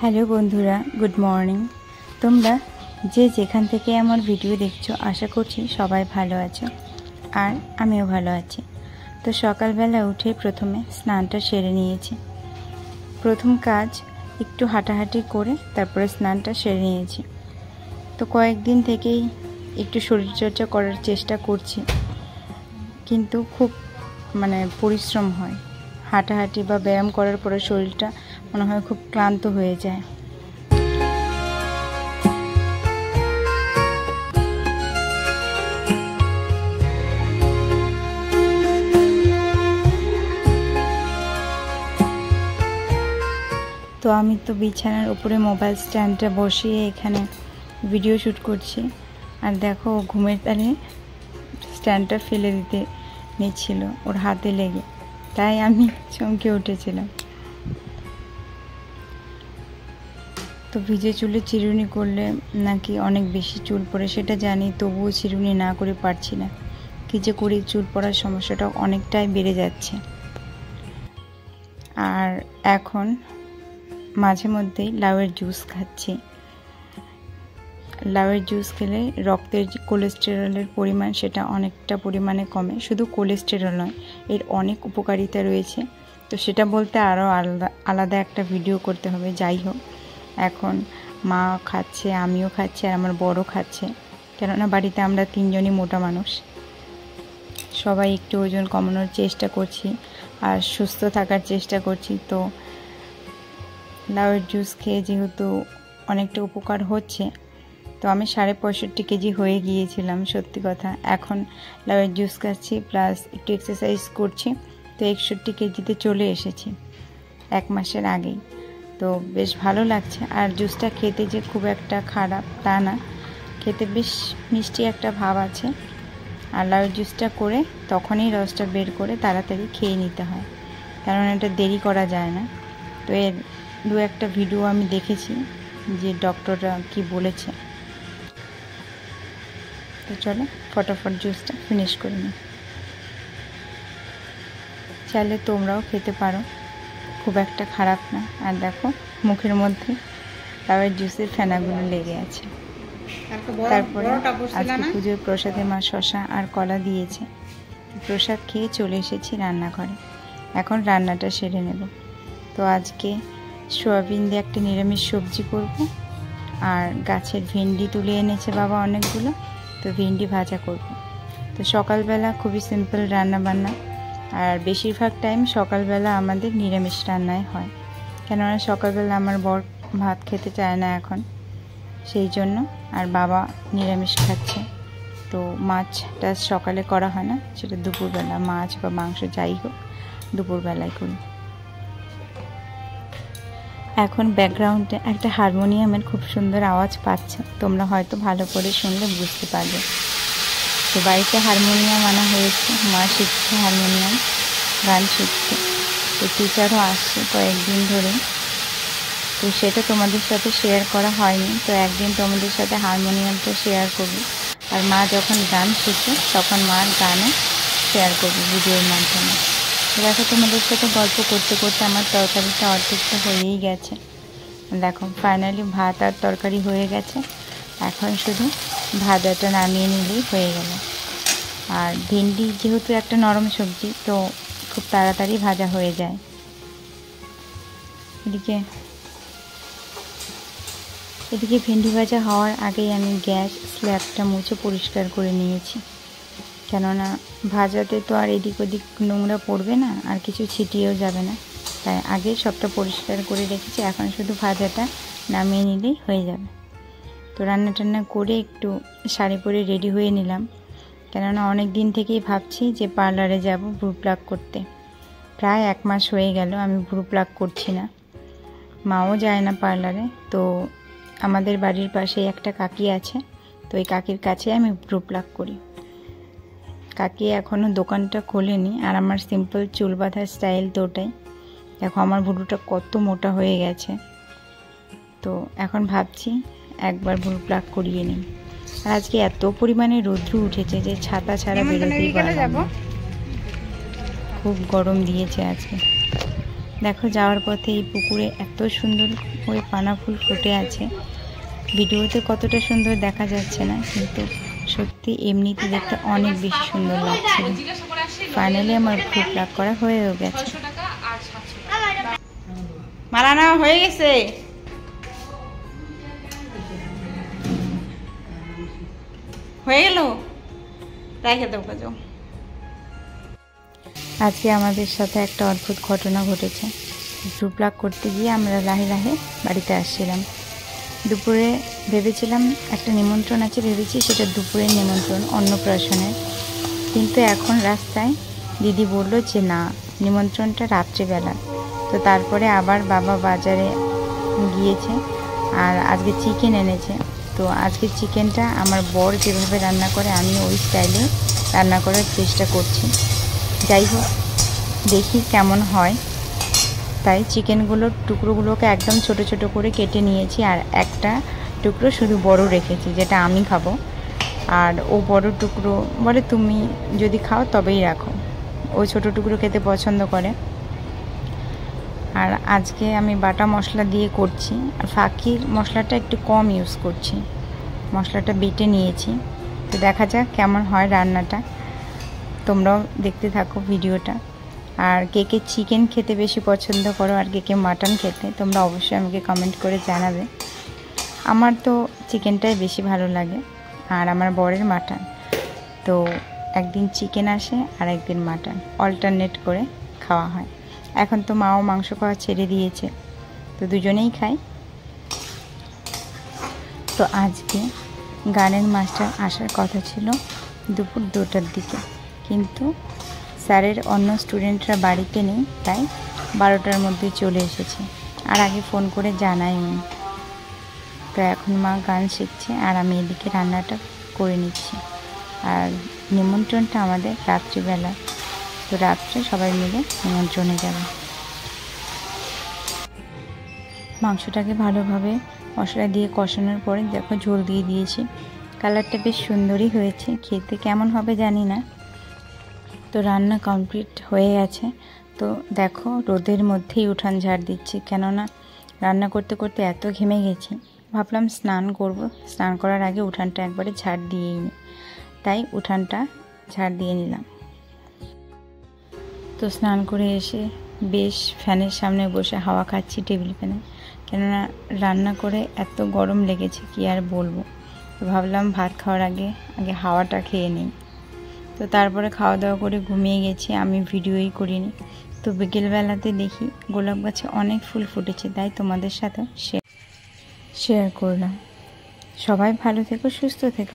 Hello বন্ধুরা, good morning. তোমরা যে যেখান থেকে আমার ভিডিও দেখছো, আশা করছি সবাই ভালো আছো আর আমিও ভালো আছি। তো সকালবেলা উঠে প্রথমে স্নানটা সেরে নিয়েছি। প্রথম কাজ একটু হাঁটাহাঁটি করে তারপরে স্নানটা সেরে নিয়েছি। তো কয়েকদিন থেকেই একটু শরীরচর্চা করার চেষ্টা করছি, কিন্তু খুব পরিশ্রম হয়। হাঁটাহাঁটি বা ব্যায়াম করার পরে শরীরটা মনে হয় খুব ক্লান্ত হয়ে যায়। তো আমি তো বিছানার উপরে মোবাইল স্ট্যান্ডটা বসিয়ে এখানে ভিডিও শ্যুট করছি, আর দেখো ঘুমের তালে স্ট্যান্ডটা ফেলে দিতে নিচ্ছিল ওর হাতে লেগে, তাই আমি চমকে উঠেছিলাম। তো ভিজে চুলে চিরুনি করলে নাকি অনেক বেশি চুল পড়ে, সেটা জানি, তবুও চিরুনি না করে পারছি না। কী যে করি, চুল পড়ার সমস্যাটা অনেকটাই বেড়ে যাচ্ছে। আর এখন মাঝে মধ্যেই লাউয়ের জুস খাচ্ছি। লাউয়ের জুস খেলে রক্তের যে কোলেস্টেরলের পরিমাণ, সেটা অনেকটা পরিমাণে কমে। শুধু কোলেস্টেরল নয়, এর অনেক উপকারিতা রয়েছে। তো সেটা বলতে আরও আলাদা একটা ভিডিও করতে হবে। যাই হোক, এখন মা খাচ্ছে, আমিও খাচ্ছি, আর আমার বড় খাচ্ছে। কেননা বাড়িতে আমরা তিনজনই মোটা মানুষ, সবাই একটু ওজন কমানোর চেষ্টা করছি আর সুস্থ থাকার চেষ্টা করছি। তো লাউয়ের জুস খেয়ে যেহেতু অনেকটা উপকার হচ্ছে, তো আমি 65.5 কেজি হয়ে গিয়েছিলাম, সত্যি কথা। এখন লাউয়ের জুস খাচ্ছি প্লাস একটু এক্সারসাইজ করছি, তো 61 কেজিতে চলে এসেছি 1 মাসের আগেই। তো বেশ ভালো লাগছে। আর জুসটা খেতে যে খুব একটা খারাপ তা না, খেতে বেশ মিষ্টি একটা ভাব আছে। আর লাউয়ের জুসটা করে তখনই রসটা বের করে তাড়াতাড়ি খেয়ে নিতে হয়, কারণ এটা দেরি করা যায় না। তো এর 2-1টা ভিডিও আমি দেখেছি যে ডক্টররা কি বলেছে। তো চলো ফটাফট জুসটা ফিনিশ করে নিই। চাইলে তোমরাও খেতে পারো, খুব একটা খারাপ না। আর দেখো মুখের মধ্যে লাউয়ের জুসের ফেনাগুলো লেগে আছে। তারপরে আজকে পুজোর প্রসাদে মা শসা আর কলা দিয়েছে। প্রসাদ খেয়ে চলে এসেছি রান্নাঘরে। এখন রান্নাটা সেরে নেব। তো আজকে সোয়াবিন দিয়ে একটা নিরামিষ সবজি করব, আর গাছের ভেন্ডি তুলে এনেছে বাবা অনেকগুলো, তো ভেন্ডি ভাজা করব। তো সকালবেলা খুবই সিম্পল রান্না বান্না, আর বেশিরভাগ টাইম সকালবেলা আমাদের নিরামিষ রান্নাই হয়। কেননা সকালবেলা আমার বর ভাত খেতে চায় না এখন, সেই জন্য। আর বাবা নিরামিষ খাচ্ছে। তো মাছটা সকালে করা হয় না, সেটা দুপুরবেলা, মাছ বা মাংস যাই হোক দুপুরবেলায় করি। এখন ব্যাকগ্রাউন্ডে একটা হারমোনিয়ামের খুব সুন্দর আওয়াজ পাচ্ছে, তোমরা হয়তো ভালো করে শুনলে বুঝতে পারবে। তো বাড়িতে হারমোনিয়াম আনা হয়েছে, মা শিখছে হারমোনিয়াম, গান শিখছে। তো টিচারও আসছে কয়েকদিন ধরে, তো সেটা তোমাদের সাথে শেয়ার করা হয়নি। তো একদিন তোমাদের সাথে হারমোনিয়ামটা শেয়ার করবো, আর মা যখন গান শিখে তখন মার গানও শেয়ার করবো ভিডিওর মাধ্যমে। দেখো তোমাদের সাথে গল্প করতে করতে আমার তরকারিটা অর্ধেকটা হয়েই গেছে। দেখো ফাইনালি ভাত আর তরকারি হয়ে গেছে। এখন শুধু ভাজাটা নামিয়ে নিলেই হয়ে গেল। আর ভেন্ডি যেহেতু একটা নরম সবজি, তো খুব তাড়াতাড়ি ভাজা হয়ে যায়। এদিকে ভেন্ডি ভাজা হওয়ার আগেই আমি গ্যাস স্ল্যাবটা মুছে পরিষ্কার করে নিয়েছি, কেননা ভাজাতে তো আর এদিক ওদিক নোংরা পড়বে না, আর কিছু ছিটিয়েও যাবে না, তাই আগে সবটা পরিষ্কার করে রেখেছি। এখন শুধু ভাজাটা নামিয়ে নিলেই হয়ে যাবে। তো রান্না টান্না করে একটু শাড়ি পরে রেডি হয়ে নিলাম, কেননা অনেক দিন থেকেই ভাবছি যে পার্লারে যাব ভ্রু প্লাক করতে। প্রায় 1 মাস হয়ে গেল আমি ভ্রু প্লাক করছি না, মাও যায় না পার্লারে। তো আমাদের বাড়ির পাশেই একটা কাকি আছে, তো এই কাকির কাছে আমি ভ্রু প্লাক করি। কাকি এখনও দোকানটা খোলেনি, আর আমার সিম্পল চুল বাঁধার স্টাইল তো ওটাই। দেখো আমার ভ্রুটা কত মোটা হয়ে গেছে। তো এখন ভাবছি একবার ভ্রু প্লাক করিয়ে নিই। আর আজকে এত পরিমাণে রৌদ্র উঠেছে যে ছাতা ছাড়া বেরোতেই পারলাম না, খুব গরম দিয়েছে আজকে। দেখো যাওয়ার পথে এই পুকুরে এত সুন্দর করে পানা ফুল ফুটে আছে। ভিডিওতে কতটা সুন্দর দেখা যাচ্ছে না, কিন্তু সত্যি এমনিতে দেখতে অনেক বেশি সুন্দর লাগছে। ফাইনালি আমার ফুল প্লাক করা হয়েও গেছে। মালানা হয়ে গেছে। হয়ে গেল, রেখে দেবো যাও। আজকে আমাদের সাথে একটা অদ্ভুত ঘটনা ঘটেছে। ভ্রু প্লাক করতে গিয়ে আমরা লাহে লাহে বাড়িতে আসছিলাম। দুপুরে ভেবেছিলাম একটা নিমন্ত্রণ আছে, ভেবেছি সেটা দুপুরের নিমন্ত্রণ, অন্নপ্রাশনের। কিন্তু এখন রাস্তায় দিদি বলল যে না, নিমন্ত্রণটা রাত্রিবেলা। তো তারপরে আবার বাবা বাজারে গিয়েছে আর আজকে চিকেন এনেছে। তো আজকে চিকেনটা আমার বর যেভাবে রান্না করে আমি ওই স্টাইলে রান্না করার চেষ্টা করছি। যাই হোক, দেখি কেমন হয়। তাই চিকেনগুলোর টুকরোগুলোকে একদম ছোট ছোট করে কেটে নিয়েছি, আর একটা টুকরো শুধু বড় রেখেছি যেটা আমি খাবো। আর ও বড় টুকরো বলে তুমি যদি খাও তবেই রাখো, ও ছোট টুকরো খেতে পছন্দ করে। আর আজকে আমি বাটা মশলা দিয়ে করছি, আর ফাঁকির মশলাটা একটু কম ইউজ করছি, মশলাটা বেটে নিয়েছি। তো দেখা যাক কেমন হয় রান্নাটা, তোমরাও দেখতে থাকো ভিডিওটা। আর কে কে চিকেন খেতে বেশি পছন্দ করো আর কে কে মাটন খেতে, তোমরা অবশ্যই আমাকে কমেন্ট করে জানাবে। আমার তো চিকেনটাই বেশি ভালো লাগে, আর আমার বরের মাটন। তো একদিন চিকেন আসে আর একদিন মাটন, অল্টারনেট করে খাওয়া হয়। এখন তো মাও মাংস খাওয়া ছেড়ে দিয়েছে, তো দুজনেই খাই। তো আজকে গানের মাস্টার আসার কথা ছিল দুপুর 2টার দিকে, কিন্তু স্যারের অন্য স্টুডেন্টরা বাড়িতে নেই, তাই 12টার মধ্যে চলে এসেছে। আর আগে ফোন করে জানাইনি। তো এখন মা গান শিখছে আর আমি এদিকে রান্নাটা করে নিচ্ছি। আর নিমন্ত্রণটা আমাদের রাত্রিবেলা, তো রাত্রে সবাই মিলে নিমন্ত্রণে যাবে। মাংসটাকে ভালোভাবে মশলা দিয়ে কষানোর পরে দেখো ঝোল দিয়ে দিয়েছি। কালারটা বেশ সুন্দরই হয়েছে, খেতে কেমন হবে জানি না। তো রান্না কমপ্লিট হয়ে গেছে। তো দেখো রোদের মধ্যেই উঠান ঝাড় দিচ্ছি, কেননা রান্না করতে করতে এত ঘেমে গেছি। ভাবলাম স্নান করব, স্নান করার আগে উঠানটা একবারে ঝাড় দিয়েই নিই, তাই উঠানটা ঝাড় দিয়ে নিলাম। তো স্নান করে এসে বেশ ফ্যানের সামনে বসে হাওয়া খাচ্ছি টেবিল ফ্যানে, কেননা রান্না করে এত গরম লেগেছে কি আর বলবো। তো ভাবলাম ভাত খাওয়ার আগে হাওয়াটা খেয়ে নিই। তো তারপরে খাওয়া দাওয়া করে ঘুমিয়ে গেছি, আমি ভিডিওই করিনি। তো বিকেলবেলাতে দেখি গোলাপ গাছে অনেক ফুল ফুটেছে, তাই তোমাদের সাথে শেয়ার করলাম। সবাই ভালো থেকো, সুস্থ থেকো।